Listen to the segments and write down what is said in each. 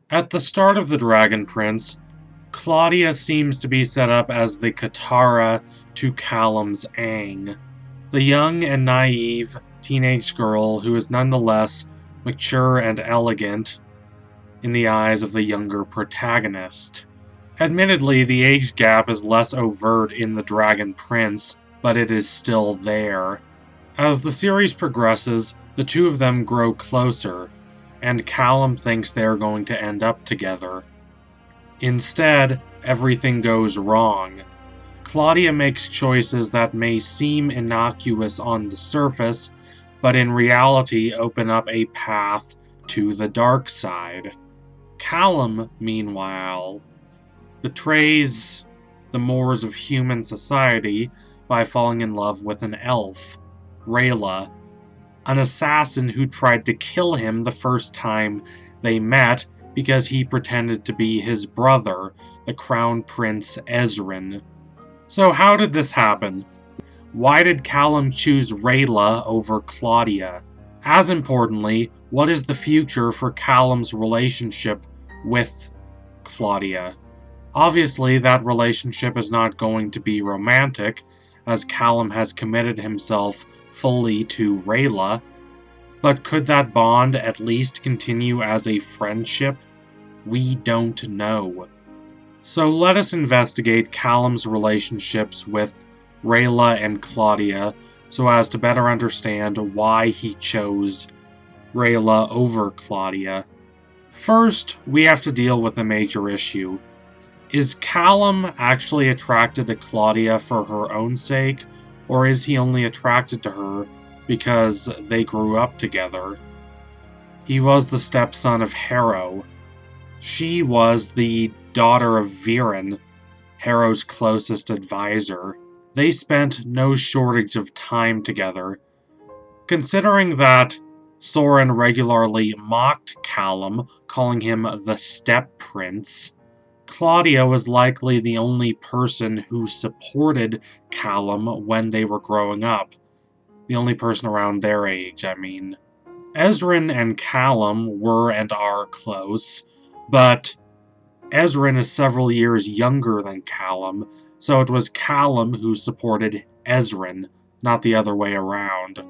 At the start of The Dragon Prince, Claudia seems to be set up as the Katara to Callum's Aang, the young and naive teenage girl who is nonetheless mature and elegant in the eyes of the younger protagonist. Admittedly, the age gap is less overt in The Dragon Prince, but it is still there. As the series progresses, the two of them grow closer, and Callum thinks they are going to end up together. Instead, everything goes wrong. Claudia makes choices that may seem innocuous on the surface, but in reality open up a path to the dark side. Callum, meanwhile, betrays the mores of human society by falling in love with an elf, Rayla, an assassin who tried to kill him the first time they met because he pretended to be his brother, the Crown Prince Ezrin. So how did this happen? Why did Callum choose Rayla over Claudia? As importantly, what is the future for Callum's relationship with Claudia? Obviously, that relationship is not going to be romantic, as Callum has committed himself fully to Rayla, but could that bond at least continue as a friendship? We don't know. So let us investigate Callum's relationships with Rayla and Claudia so as to better understand why he chose Rayla over Claudia. First, we have to deal with a major issue. Is Callum actually attracted to Claudia for her own sake, or is he only attracted to her because they grew up together? He was the stepson of Harrow. She was the daughter of Viren, Harrow's closest advisor. They spent no shortage of time together. Considering that Soren regularly mocked Callum, calling him the Step Prince, Claudia was likely the only person who supported Callum when they were growing up. The only person around their age, I mean. Ezrin and Callum were and are close, but Ezrin is several years younger than Callum, so it was Callum who supported Ezrin, not the other way around.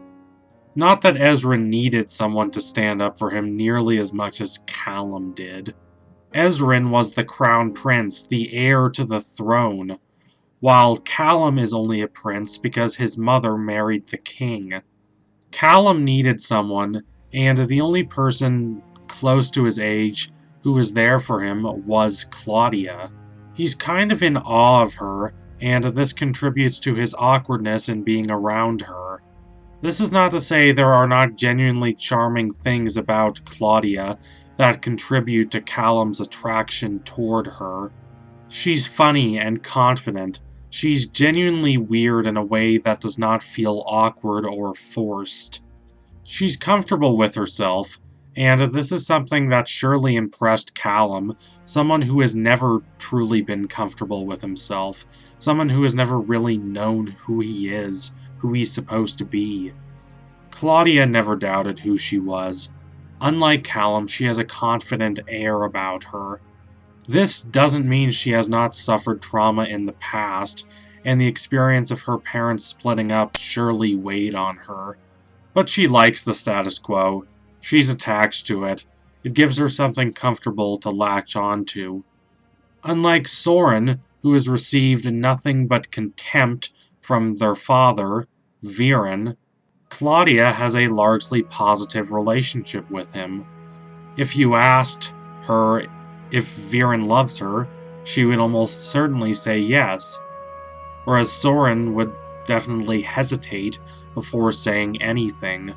Not that Ezrin needed someone to stand up for him nearly as much as Callum did. Ezrin was the crown prince, the heir to the throne, while Callum is only a prince because his mother married the king. Callum needed someone, and the only person close to his age who was there for him was Claudia. He's kind of in awe of her, and this contributes to his awkwardness in being around her. This is not to say there are not genuinely charming things about Claudia that contribute to Callum's attraction toward her. She's funny and confident. She's genuinely weird in a way that does not feel awkward or forced. She's comfortable with herself, and this is something that surely impressed Callum, someone who has never truly been comfortable with himself, someone who has never really known who he is, who he's supposed to be. Claudia never doubted who she was. Unlike Callum, she has a confident air about her. This doesn't mean she has not suffered trauma in the past, and the experience of her parents splitting up surely weighed on her. But she likes the status quo. She's attached to it. It gives her something comfortable to latch onto. Unlike Soren, who has received nothing but contempt from their father, Viren, Claudia has a largely positive relationship with him. If you asked her if Viren loves her, she would almost certainly say yes, whereas Soren would definitely hesitate before saying anything.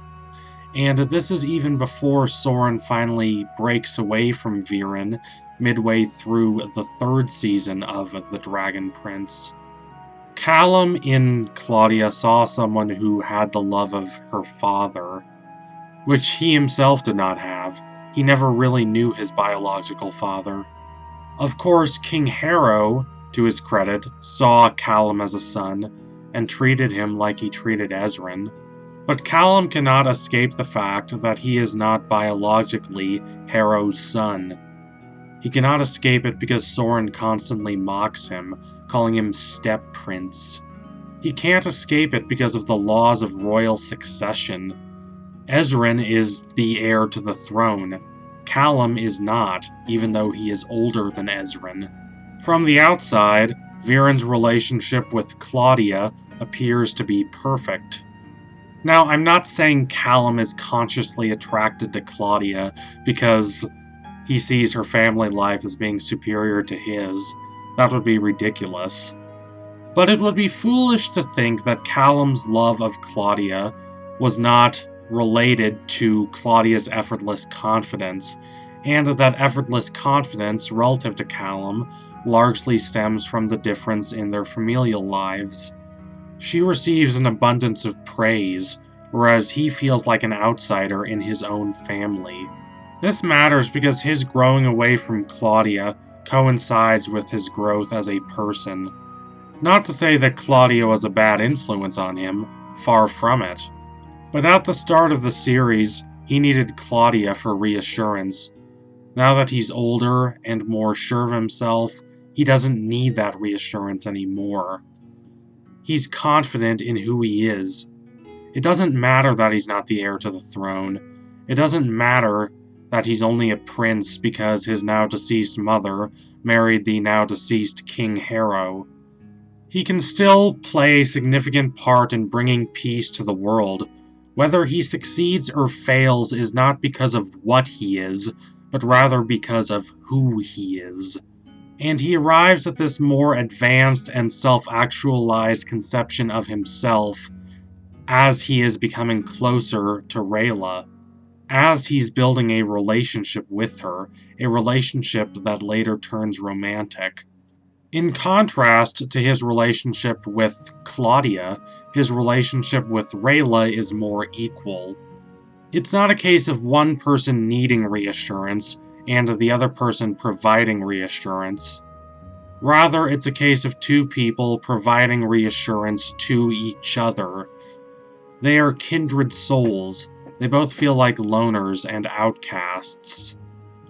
And this is even before Soren finally breaks away from Viren midway through the third season of The Dragon Prince. Callum in Claudia saw someone who had the love of her father, which he himself did not have. He never really knew his biological father. Of course, King Harrow, to his credit, saw Callum as a son and treated him like he treated Ezrin. But Callum cannot escape the fact that he is not biologically Harrow's son. He cannot escape it because Soren constantly mocks him, calling him Step Prince. He can't escape it because of the laws of royal succession. Ezren is the heir to the throne. Callum is not, even though he is older than Ezren. From the outside, Viren's relationship with Claudia appears to be perfect. Now, I'm not saying Callum is consciously attracted to Claudia because he sees her family life as being superior to his. That would be ridiculous. But it would be foolish to think that Callum's love of Claudia was not related to Claudia's effortless confidence, and that effortless confidence relative to Callum largely stems from the difference in their familial lives. She receives an abundance of praise, whereas he feels like an outsider in his own family. This matters because his growing away from Claudia coincides with his growth as a person. Not to say that Claudia was a bad influence on him, far from it. But at the start of the series, he needed Claudia for reassurance. Now that he's older and more sure of himself, he doesn't need that reassurance anymore. He's confident in who he is. It doesn't matter that he's not the heir to the throne. It doesn't matter that he's only a prince because his now-deceased mother married the now-deceased King Harrow. He can still play a significant part in bringing peace to the world. Whether he succeeds or fails is not because of what he is, but rather because of who he is. And he arrives at this more advanced and self-actualized conception of himself as he is becoming closer to Rayla, as he's building a relationship with her, a relationship that later turns romantic. In contrast to his relationship with Claudia, his relationship with Rayla is more equal. It's not a case of one person needing reassurance and the other person providing reassurance. Rather, it's a case of two people providing reassurance to each other. They are kindred souls. They both feel like loners and outcasts.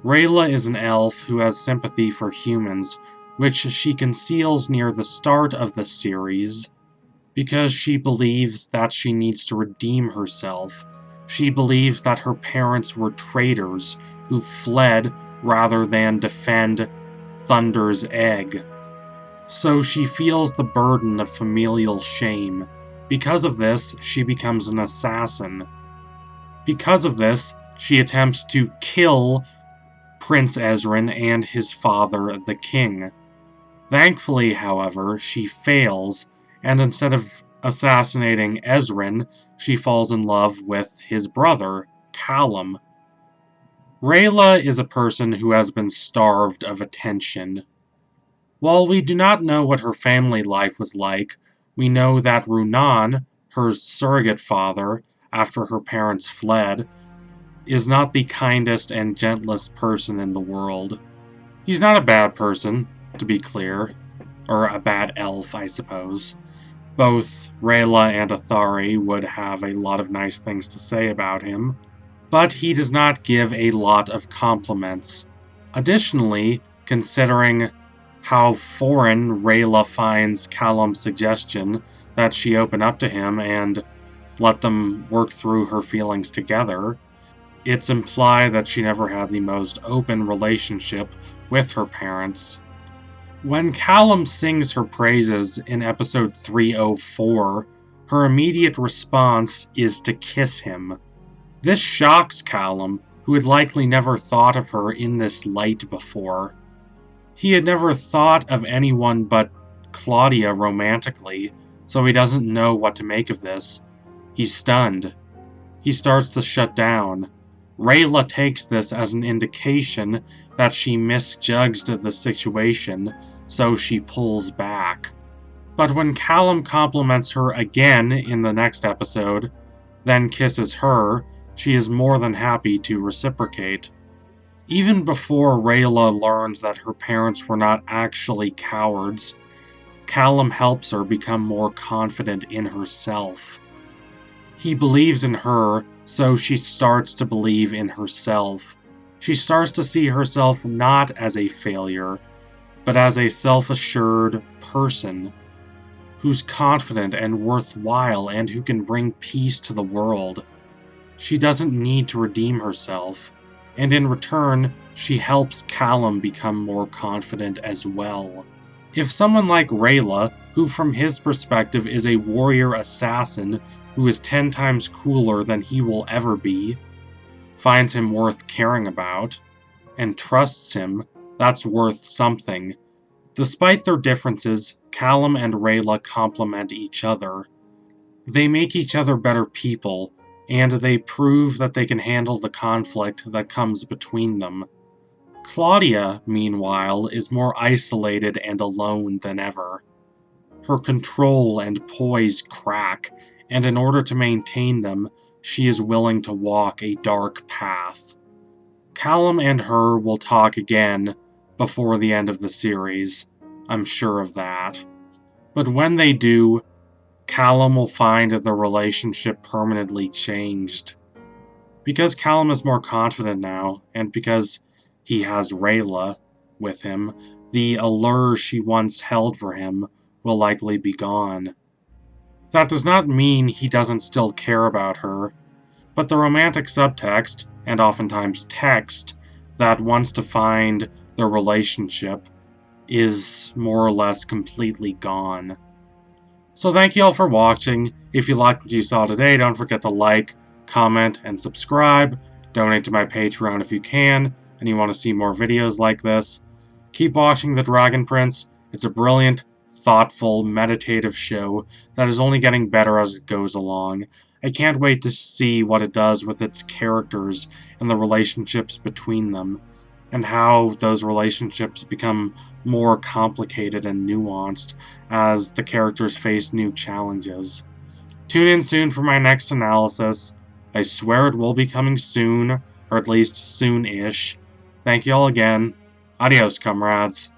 Rayla is an elf who has sympathy for humans, which she conceals near the start of the series, because she believes that she needs to redeem herself. She believes that her parents were traitors who fled rather than defend Thunder's egg. So she feels the burden of familial shame. Because of this, she becomes an assassin. Because of this, she attempts to kill Prince Ezren and his father, the king. Thankfully, however, she fails, and instead of assassinating Ezren, she falls in love with his brother, Callum. Rayla is a person who has been starved of attention. While we do not know what her family life was like, we know that Runan, her surrogate father, after her parents fled, is not the kindest and gentlest person in the world. He's not a bad person, to be clear. Or a bad elf, I suppose. Both Rayla and Athari would have a lot of nice things to say about him, but he does not give a lot of compliments. Additionally, considering how foreign Rayla finds Callum's suggestion that she open up to him and let them work through her feelings together, it's implied that she never had the most open relationship with her parents. When Callum sings her praises in episode 304, her immediate response is to kiss him. This shocks Callum, who had likely never thought of her in this light before. He had never thought of anyone but Claudia romantically, so he doesn't know what to make of this. He's stunned. He starts to shut down. Rayla takes this as an indication that she misjudged the situation, so she pulls back. But when Callum compliments her again in the next episode, then kisses her, she is more than happy to reciprocate. Even before Rayla learns that her parents were not actually cowards, Callum helps her become more confident in herself. He believes in her, so she starts to believe in herself. She starts to see herself not as a failure, but as a self-assured person who's confident and worthwhile and who can bring peace to the world. She doesn't need to redeem herself, and in return, she helps Callum become more confident as well. If someone like Rayla, who from his perspective is a warrior assassin who is 10 times cooler than he will ever be, finds him worth caring about, and trusts him, that's worth something. Despite their differences, Callum and Rayla complement each other. They make each other better people, and they prove that they can handle the conflict that comes between them. Claudia, meanwhile, is more isolated and alone than ever. Her control and poise crack, and in order to maintain them, she is willing to walk a dark path. Callum and her will talk again before the end of the series, I'm sure of that. But when they do, Callum will find the relationship permanently changed. Because Callum is more confident now, and because he has Rayla with him, the allure she once held for him will likely be gone. That does not mean he doesn't still care about her, but the romantic subtext, and oftentimes text, that wants to find their relationship is more or less completely gone. So thank you all for watching. If you liked what you saw today, don't forget to like, comment, and subscribe. Donate to my Patreon if you can, and you want to see more videos like this. Keep watching The Dragon Prince. It's a brilliant, thoughtful, meditative show that is only getting better as it goes along. I can't wait to see what it does with its characters and the relationships between them, and how those relationships become more complicated and nuanced as the characters face new challenges. Tune in soon for my next analysis. I swear it will be coming soon, or at least soon-ish. Thank you all again. Adios, comrades.